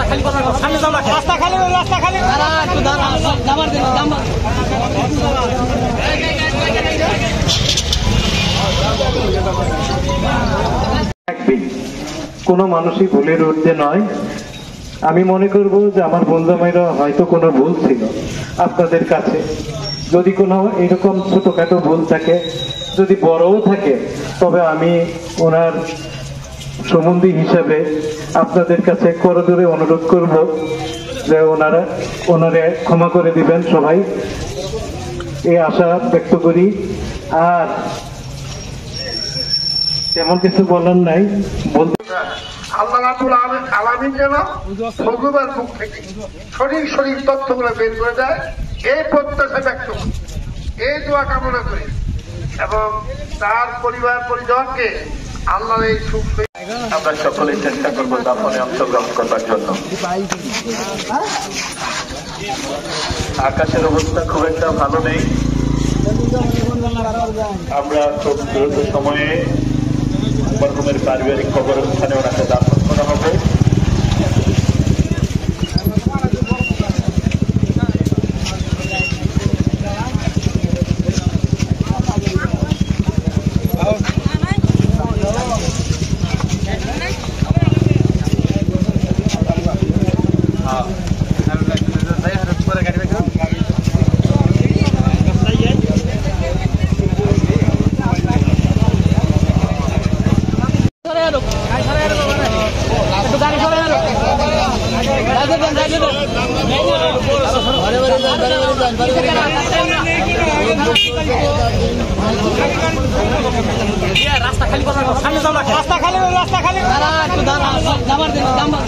খালি করবেন, সামনে যাও না, রাস্তা খালি, রাস্তা খালি। একটু দাবার দিন, দাবার। কোনো মানুষই ভুলের ঊর্ধ্বে নয়। আমি মনে করব যে আমার বন্ধুমাইরা হয়তো কোনো ভুল ছিল আপনাদের কাছে। যদি কোনো এরকম ছোটখাটো ভুল থাকে, যদি বড়ও থাকে, তবে আমি ওনার সম্বন্ধী হিসাবে আপনাদের কাছে করজোড়ে অনুরোধ করব যে ওনারে ক্ষমা করে দিবেন সবাই, এই আশা ব্যক্ত করি। আর তেমন কিছু বলার নাই। বলতে আল্লাহ রাব্বুল আলামিন যেন ভগবান মুখ থেকে শরীর তথ্যগুলো বের করে দেয়, এই প্রত্যাশা ব্যক্ত করি, এই দোয়া কামনা করি এবং তার পরিবার পরিজনকে আল্লাহর এই সুখ। আমরা সকলে চেষ্টা করবো দাফনে অংশগ্রহণ করবার জন্য। আকাশের অবস্থা খুব একটা ভালো নেই, আমরা খুব দ্রুত সময়ে মরহুমের পারিবারিক কবরস্থানে ওনাকে দাফন করা হবে। রাস্তা খালি করবেন, সামনে যাও না, রাস্তা খালি, রাস্তা খালি। একটু দাবার দিন, দাবার।